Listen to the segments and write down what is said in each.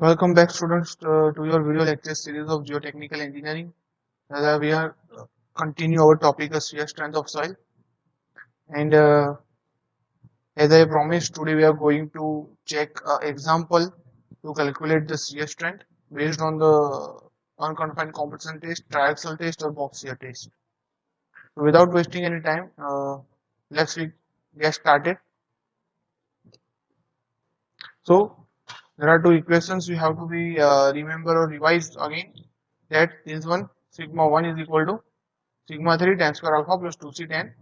Welcome back, students, to your video lecture series of Geotechnical Engineering. We are continue our topic of shear strength of soil, and as I promised, today we are going to check example to calculate the shear strength based on the unconfined compression test, triaxial test, or box shear test. So without wasting any time, let's get started. So there are two equations you have to be remember or revise again. That this one sigma 1 is equal to sigma 3 tan square alpha plus 2c tan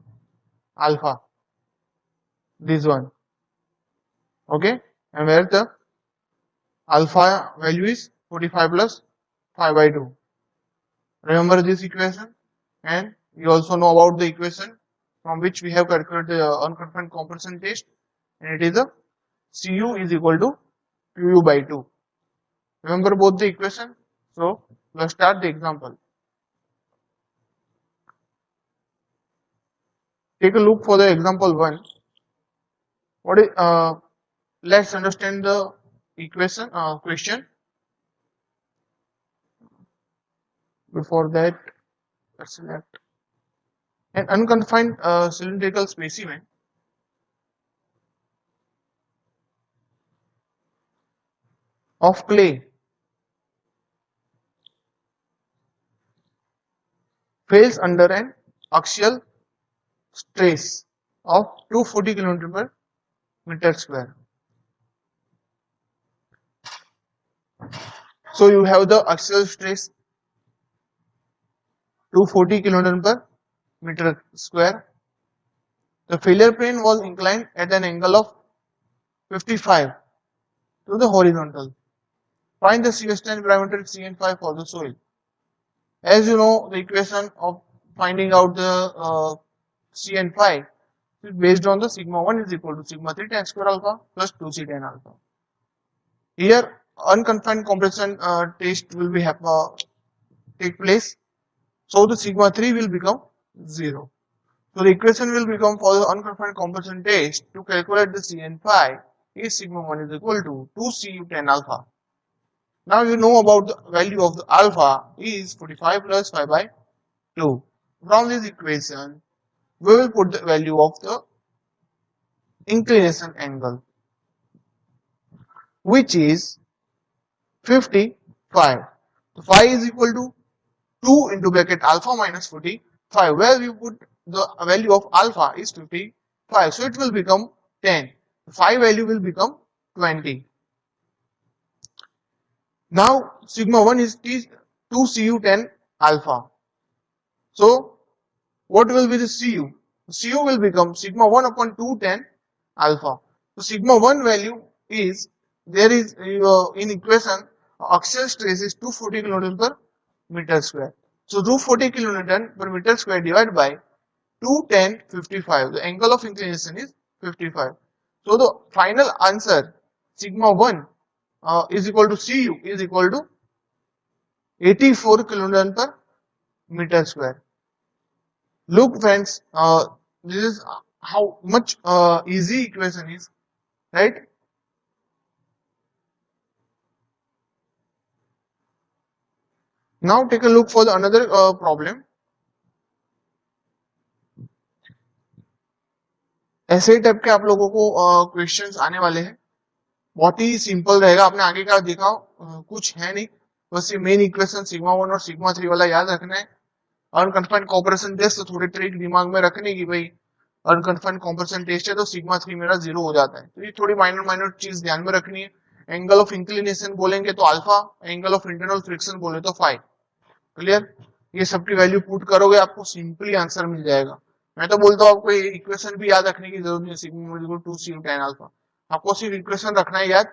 alpha, this one, okay, and where the alpha value is 45 plus 5 by 2. Remember this equation, and you also know about the equation from which we have calculated the unconfined compression test, and it is a Cu is equal to Qu by 2. Remember both the equation. So let's start the example. Take a look for the example 1. What is let's understand the equation question. Before that, let's select an unconfined cylindrical specimen of clay fails under an axial stress of 240 kN per meter square. So you have the axial stress 240 kN per meter square. The failure plane was inclined at an angle of 55 to the horizontal. Find the shear strength parameter Cn5 for the soil. As you know, the equation of finding out the Cn5 is based on the sigma 1 is equal to sigma 3 tan square alpha plus 2c tan alpha. Here, unconfined compression test will be take place. So the sigma 3 will become 0. So the equation will become for the unconfined compression test to calculate the Cn5 is sigma 1 is equal to 2cu tan alpha. Now you know about the value of the alpha is 45 plus 5 by 2. From this equation, we will put the value of the inclination angle, which is 55. So phi is equal to 2 into bracket alpha minus 45, where we put the value of alpha is 55, so it will become 10. Phi value will become 20. Now sigma 1 is 2cu tan alpha. So what will be the Cu? Cu will become sigma 1 upon 2 tan alpha. So sigma 1 value is, there is in equation axial stress is 240 kN per meter square. So 240 kN per meter square divided by 2 tan 55. The angle of inclination is 55. So the final answer sigma 1 is equal to Cu is equal to 84 kN per meter square. Look friends, this is how much easy equation is, right? Now take a look for the another problem. ऐसे type के आप लोगों को questions आने वाले हैं, बहुत ही simple रहेगा. आपने आगे का देखा कुछ है नहीं, बस ये मेन इक्वेशन सिग्मा 1 और सिग्मा 3 वाला याद रखना है. अनकन्फाइंड कॉम्प्रेशन टेस्ट तो थोड़ी ट्रिक दिमाग में रखने की, भाई अनकन्फाइंड कॉम्प्रेशन टेस्ट है तो सिग्मा 3 मेरा 0 हो जाता है, तो ये थोड़ी माइनर चीज ध्यान में रखनी है. एंगल ऑफ इंक्लिनेशन बोलेंगे तो alpha, angle of internal friction बोले तो फाई. क्लियर? ये सबकी वैल्यू पुट करोगे आपको सिंपली आंसर मिल जाएगा. मैं तो बोलता हूँ आपको ये इक्वेशन भी याद रखने की जरूरत नहीं. Sigma 1 equal to 2 tan alpha, आपको सिर्फ इक्वेशन रखना है याद,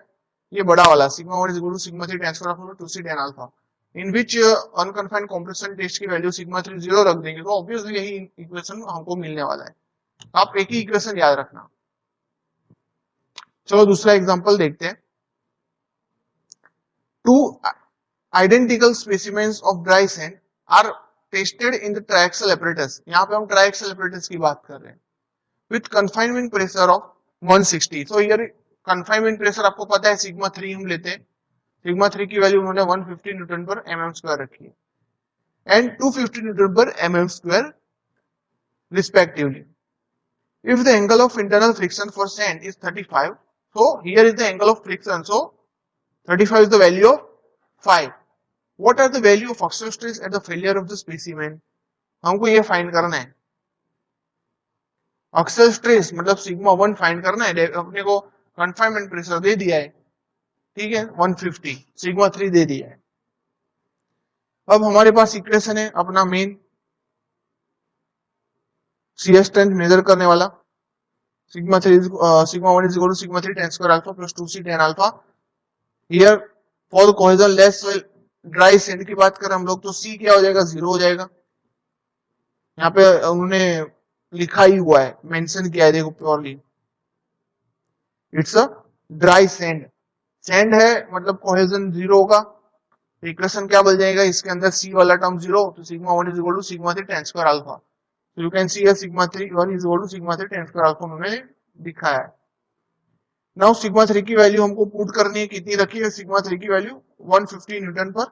ये बड़ा वाला sigma 1 equal to sigma 3 tan square alpha 2c tan alpha, in which unconfined compression test की वैल्यू सिग्मा 3 0 रख देंगे तो ऑब्वियसली यही इक्वेशन हमको मिलने वाला है. आप एक ही इक्वेशन याद रखना. चलो दूसरा एग्जांपल देखते हैं. Two identical specimens of dry sand are tested in the triaxial apparatus. यहाँ पे हम ट्रायक्सल apparatus की बात कर रहे हैं. With confinement pressure of 160. So here confinement pressure आपको पता है सिग्मा 3 हम लेते हैं. सिग्मा 3 की वैल्यू उन्होंने 150 न्यूटन पर mm स्क्वायर रखी है and 250 Newton per mm square respectively. If the angle of internal friction for sand is 35, so here is the angle of friction, so 35 is the value of phi. What are the value of axial stress at the failure of the specimen? हमको ये find करना है. अक्सल stress मतलब sigma 1 find करना है. अपने को confinement pressure दे दिया है, ठीक है, 150, सिग्मा 3 दे दिया है. अब हमारे पास इक्वेशन है अपना मेन शियर स्ट्रेंथ मेजर करने वाला. Sigma 1 is equal to sigma 3 tan square alpha plus 2c tan alpha. Here for cohesion less soil dry sand की बात करें हम लोग तो c क्या हो जाएगा, 0 हो जाएगा. यहाँ पे उन्होंने लिखा ही हुआ है, मेंशन किया है, देखो purely it's a dry sand. Sand है मतलब कोहेजन 0 होगा. इक्वेशन क्या बन जाएगा, इसके अंदर c वाला टर्म 0, तो sigma 1 is equal to sigma 3 tan square alpha. So you can see here sigma 3 1 is equal to sigma 3 tan square alpha उन्होंने दिखाया है. नाउ सिग्मा 3 की वैल्यू हमको पुट करनी है, कितनी रखी है सिग्मा 3 की value 150 Newton per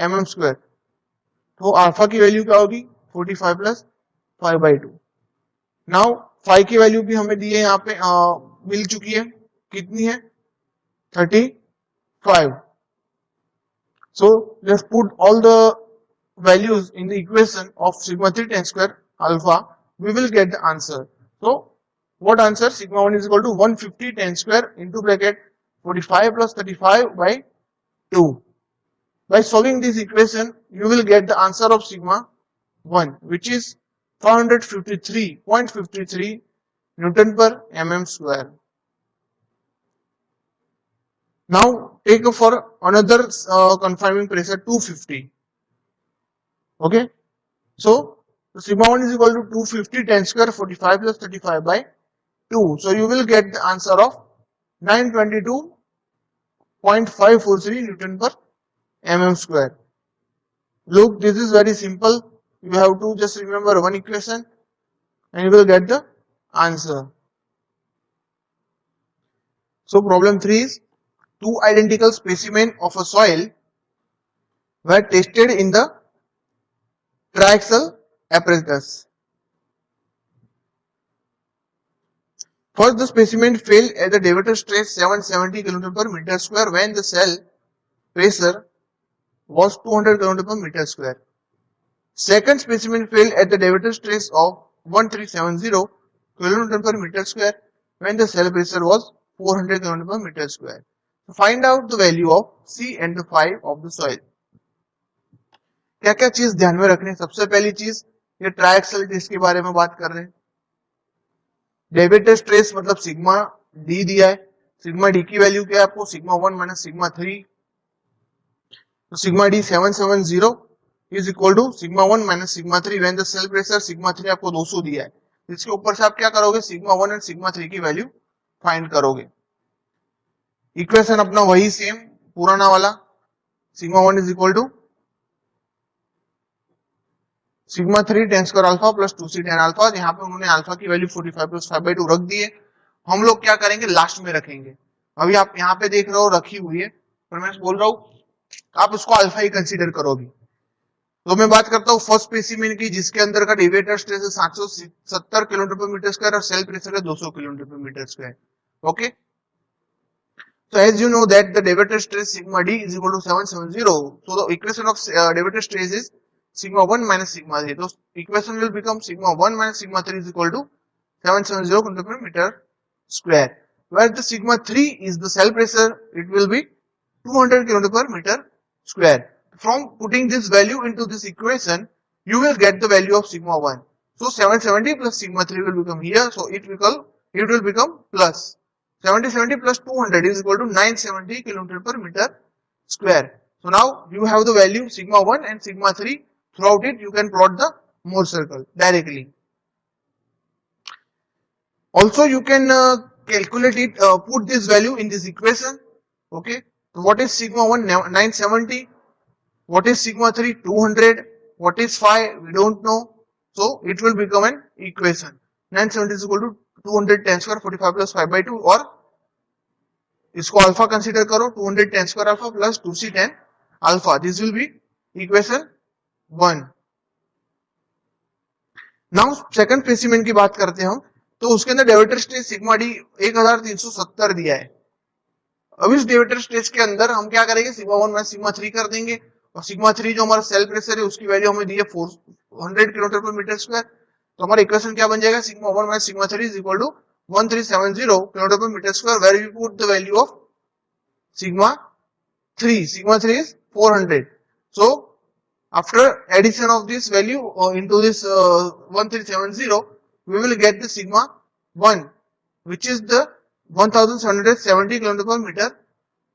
mm square. तो अल्फा की वैल्यू क्या होगी 45 प्लस 5/2. नाउ फाई की वैल्यू भी हमें दी है, यहाँ पे मिल चुकी है, कितनी है 35. So let's put all the values in the equation of sigma 3 tan square alpha, we will get the answer. So what answer, sigma 1 is equal to 150 tan square into bracket 45 plus 35/2. By solving this equation you will get the answer of sigma 1 which is 453.53 Newton per mm square. Now take for another confining pressure 250. Okay, so sigma 1 is equal to 250 tan square 45 plus 35/2. So you will get the answer of 922.543 Newton per mm square. Look, this is very simple. You have to just remember one equation and you will get the answer. So problem 3 is two identical specimens of a soil were tested in the triaxial apparatus. First, the specimen fell at the Devater stress 770 kN per meter square when the cell pressure was 200 kN per meter square. Second specimen fell at the Devater stress of 1370 kN per meter square when the cell pressure was 400 kN per meter square. So find out the value of C and the phi of the soil. क्या क्या चीज ध्यान में रखनी है, सबसे पहली चीज ये ट्रायक्सल टेस्ट के बारे में बात कर रहे हैं. डेविएटर स्ट्रेस मतलब सिग्मा डी दिया है, सिग्मा डी की वैल्यू क्या है आपको, सिग्मा 1 माइनस सिग्मा 3. तो sigma D 770 is equal to sigma 1 minus sigma 3 when the cell pressure sigma 3 आपको 200 दिया है. इसके ऊपर से आप क्या करोगे, सिग्मा 1 एंड सिग्मा 3 की वैल्यू फाइंड करोगे. इक्वेशन अपना वही सेम पुराना वाला, sigma 1 is equal to sigma 3 tan square alpha plus 2c tan alpha. यहाँ पे उन्होंने अल्फा की वैल्यू 45 plus 5/2 रख दी है. हम लोग क्या करेंगे, लास्ट में रखेंगे. अभी आप यहाँ पे देख रहे हो रखी हुई है, पर मैं बोल रहा हूँ आप उसको अल्फा ही कंसीडर करोगे. तो मैं बात करता हूँ फर्स्ट स्पेसिमेन की जिसके अंदर का डेविएटर स्ट्रेस है 770 किलोमीटर पर मीटर स्क्वायर और सेल प्रेशर है 200 kilometre per metre square. Okay, so as you know that the Devater stress sigma d is equal to 770, so the equation of Devater stress is sigma 1 minus sigma 3. So equation will become sigma 1 minus sigma 3 is equal to 770 kN per meter square, where the sigma 3 is the cell pressure, it will be 200 kN per meter square. From putting this value into this equation you will get the value of sigma 1. So 770 plus sigma 3 will become here, so it will become plus 70 plus 200 is equal to 970 kN per meter square. So now you have the value sigma 1 and sigma 3. Throughout it you can plot the Mohr circle directly. Also you can calculate it, put this value in this equation. Okay, so what is sigma 1, 970, what is sigma 3, 200, what is phi, we don't know. So it will become an equation. 970 is equal to 200 tan square 45 plus 5/2 or इसको alpha consider करो, 200 tan square alpha plus 2c tan alpha. This will be equation 1. Now second specimen की बात करते हैं हम, तो उसके अंदर डेविएटर स्ट्रेस सिग्मा डी 1370 दिया है. अब इस डेविएटर स्ट्रेस के अंदर हम क्या करेंगे, सिग्मा 1 माइनस सिग्मा 3 कर देंगे, और सिग्मा 3 जो हमारा सेल प्रेशर है उसकी वैल्यू हमें दी है 400 किलोमीटर पर मीटर स्क्वायर. तो हमारा इक्वेशन क्या बन जाएगा, sigma 1 minus sigma 3 is equal to 1370 kilometre per metre square, where we put the value of sigma 3. Sigma 3 is 400. So after addition of this value into this 1370, we will get the sigma 1, which is the 1770 km per meter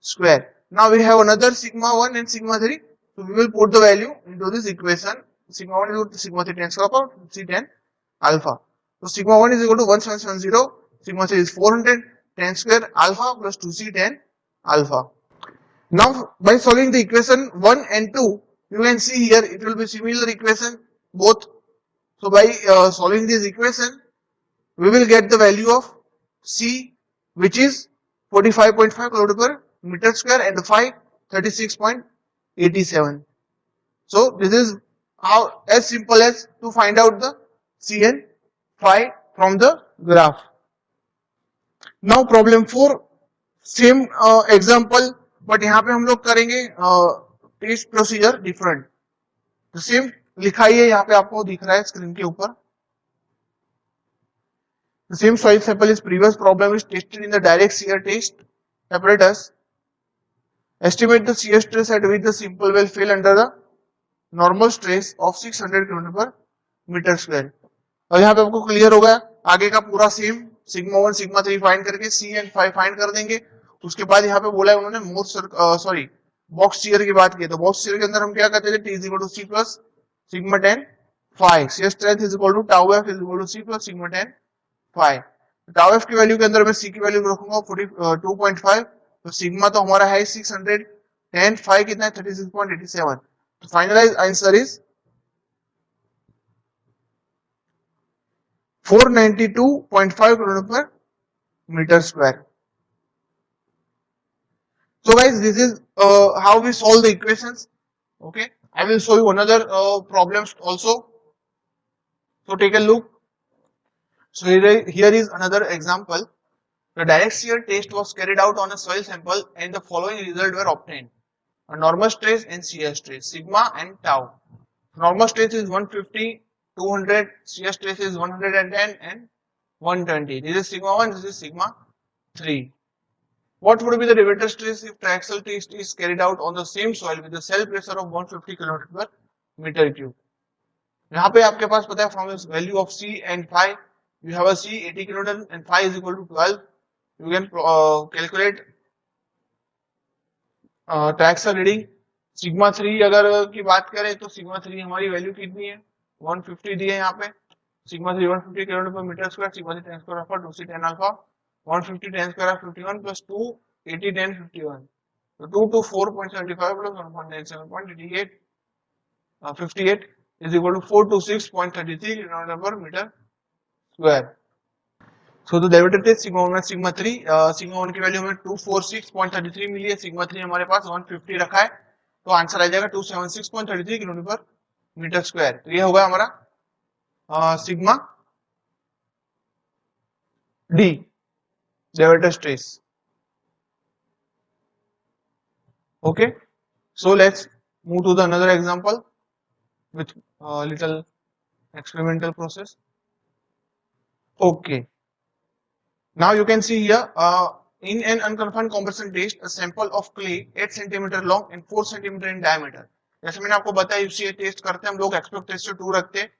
square. Now we have another sigma 1 and sigma 3. So we will put the value into this equation. Sigma 1 is equal to sigma 3 tan square alpha, c tan alpha. So sigma 1 is equal to 1770, sigma 3 is 400, tan square alpha plus 2c tan alpha. Now by solving the equation 1 and 2, you can see here it will be similar equation both. So by solving this equation, we will get the value of c, which is 45.5 km per meter square, and phi 36.87. So this is how as simple as to find out the c and phi from the graph. Now problem 4, same example, but यहाँ पे हम लोग करेंगे test procedure different. तो same लिखा ही है, यहाँ पे आपको दिख रहा है स्क्रीन के ऊपर. The same soil sample is previous problem is tested in the direct shear test apparatus. Estimate the shear stress at which the simple well fell under the normal stress of 600 kN per meter square. और यहाँ पे आपको clear हो गया, आगे का पूरा same sigma 1 sigma 3 find करके सी एंड फाई फाइंड कर देंगे. उसके बाद यहाँ पे बोला है उन्होंने बॉक्स शियर की बात की. तो बॉक्स शियर के अंदर हम क्या करते थे, T is equal to C plus sigma tan phi, shear strength is equal to tau F is equal to C plus sigma tan phi. Tau F की वैल्यू के अंदर मैं सी की वैल्यू रखूंगा 42.5, तो सिग्मा तो हमारा है 600, टेन फाई कितना है 36.87. तो finalise answer is 492.5 kN per meter square. So guys, this is how we solve the equations. Okay, I will show you another problems also. So take a look. So here is another example. The direct shear test was carried out on a soil sample and the following results were obtained. A normal stress and shear stress, sigma and tau. Normal stress is 150, 200, shear stress is 110 and 120. This is sigma 1, this is sigma 3. What would be the deviator stress if triaxial test is carried out on the same soil with a cell pressure of 150 kN per meter cube? यहाँ पे आपके पास पता है from the value of C and phi, you have a C 80 kN and phi is equal to 12. You can calculate triaxial reading. Sigma 3 अगर की बात करें तो सिग्मा 3 हमारी वैल्यू कितनी है, 150 दी है यहाँ पे. Sigma 3 150 kN per meter square, sigma 3 tan square alpha 2c tan alpha, 150 tan square of 51 plus 2 80 tan 51. So 2 to 4.75 plus 1.97.88 58 is equal to 426.33 kN per meter square. So the deviator test sigma 1 sigma 3, sigma 1 की value हमें 246.33 मिली है, sigma 3 हमारे पास 150 रखा है, तो answer आ जाएगा 276.33 kN per meter square. तो ये होगा हमारा sigma D deviator stress. Okay, so let's move to the another example with little experimental process. Okay, now you can see here in an unconfined compression test a sample of clay 8 cm long and 4 cm in diameter. जैसे मैंने आपको बताया UCA test करते हैं हम लोग aspect ratio 2 रखते हैं.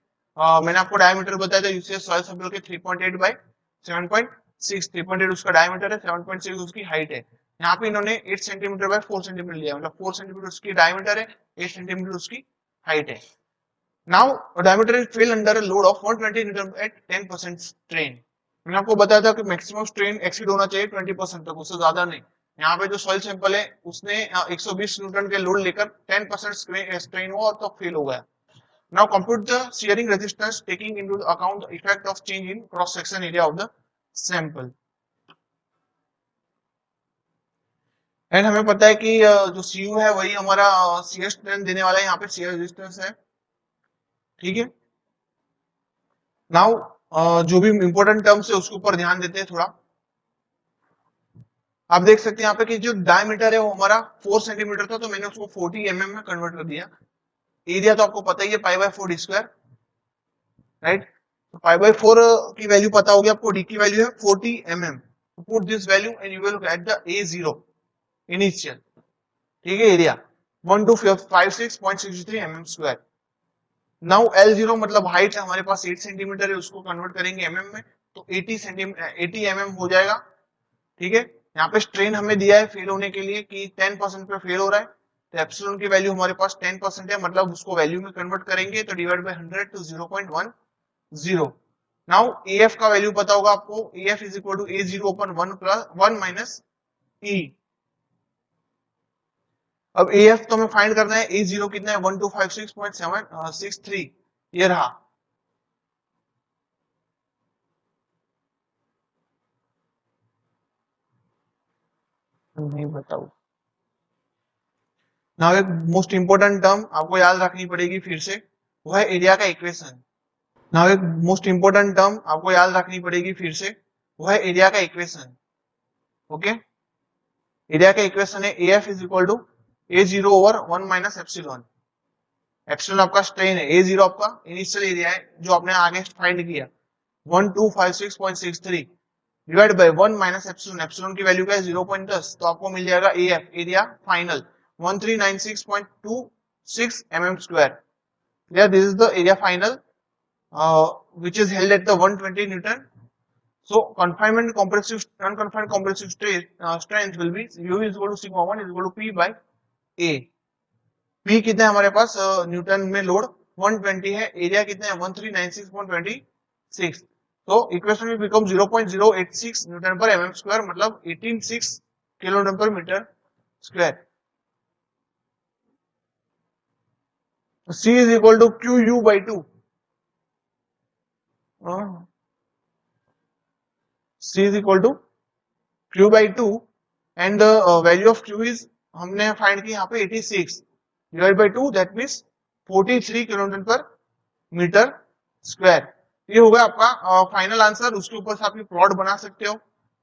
मैंने आपको डायमीटर बताया था यूसीए सॉइल सैंपल के 3.8 बाय 7.6, 3.8 उसका डायमीटर है, 7.6 उसकी हाइट है. यहाँ पे इन्होंने 8 सेंटीमीटर बाय 4 सेंटीमीटर लिया, मतलब 4 सेंटीमीटर उसकी डायमीटर है, 8 सेंटीमीटर उसकी हाइट है. Now diameter is fail under a load of 120 newton at 10% strain. मैंने आपको बताया था कि मैक्सिमम स्ट्रेन एक्सीड होना चाहिए 20% तक, उससे ज्यादा नहीं. यहाँ पे जो सॉइल सैंपल है उसने 120 न्यूटन के लोड लेकर 10% स्ट्रेन हुआ और तो फेल हो गया. Now compute the shearing resistance taking into account the effect of change in cross section area of the sample. And हमें पता है कि जो CU है वही हमारा CS स्ट्रेंथ देने वाला है, यहाँ पे CS रेजिस्टेंस है, ठीक है। नाउ जो भी इंपॉर्टेंट टर्म्स है उसके ऊपर ध्यान देते हैं थोड़ा। आप देख सकते हैं यहाँ पे कि जो डायमीटर है वो हमारा 4 सेंटीमीटर था, तो मैंने उसको 40 mm में कन्वर्ट कर दिया। एरिया तो आपको पता ही है, पाई/4 d स्क्वायर, राइट। तो पाई/4 की वैल्यू पता होगी आपको, डी की वैल्यू है 40 mm। Put this value and you will get the A0 initial, ठीक है। Area 1256.63 mm square. Now L0 मतलब हाइट है हमारे पास 8 सेंटीमीटर है, उसको कन्वर्ट करेंगे mm में, तो 80 mm हो जाएगा, ठीक है। यहाँ पे स्ट्रेन हमें दिया है फेल होने के लिए कि 10% पे फेल हो रहा है, तो एप्सिलॉन की वैल्यू हमारे पास 10% है, मतलब उसको वैल्यू में कन्वर्ट करेंगे तो डिवाइड बाय 100 तो 0.10। नाउ AF का वैल्यू पता होगा आपको, AF is equal to A0 upon 1 minus E। अब AF तो हमें फाइंड करना है, A0 कितना है 1256.763, ये रहा। नहीं बताओ। नाउ एक मोस्ट इंपोर्टेंट टर्म आपको याद रखनी पड़ेगी फिर से, वो है एरिया का इक्वेशन। नाउ एक मोस्ट इंपोर्टेंट टर्म आपको याद रखनी पड़ेगी फिर से, वो है एरिया का इक्वेशन, ओके। एरिया का इक्वेशन है AF is equal to A0 over 1 minus epsilon. Epsilon आपका स्ट्रेन है, A0 आपका इनिशियल एरिया है जो आपने आगे फाइंड किया 1256.63 divide by 1 minus epsilon, epsilon की वैल्यू क्या है 0.10, तो आपको मिल जाएगा AF area final 1396.26 mm square. Clear, this is the area final which is held at the 120 Newton. So confinement compressive unconfined compressive strength will be U is equal to sigma 1 is equal to P by A। P कितना है हमारे पास Newton में load 120 है, area कितना है 1396.26, तो equation में become 0.086 newton per mm square, मतलब 186 kilonewton per metre square. C is equal to QU by 2। C is equal to Q by 2 and the value of Q is हमने find की यहाँ पे 86 divide by 2 that means 43 kilometre per metre square. ये होगा आपका final answer. उसके ऊपर से आप प्लॉट बना सकते हो,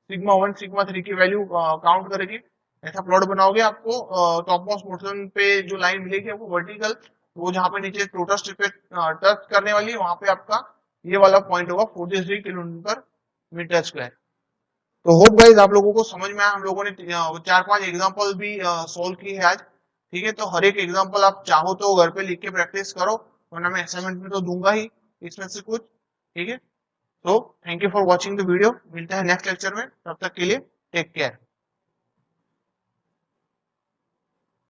सिग्मा 1 सिग्मा 3 की वैल्यू काउंट करके ऐसा प्लॉट बनाओगे। आपको टॉप मोस्ट पोर्शन पे जो लाइन मिलेगी आपको वर्टिकल, वो जहाँ पे नीचे टोटल स्ट्रिप पे टच करने वाली है, वहां पे आपका ये वाला पॉइंट होगा 43 किलोमीटर पर मीटर स्क्वायर। तो होप गाइस आप लोगों को समझ में आया। हम लोगों ने 4-5 एग्जांपल भी सॉल्व की है आज, ठीक है। तो हर एक एग्जांपल आप चाहो तो घर पे लिख के प्रैक्टिस करो, वरना मैं असाइनमेंट में तो दूंगा ही इसमें से कुछ, ठीक है। तो thank you for watching the video, मिलते हैं नेक्स्ट लेक्चर में, तब तक के लिए टेक केयर।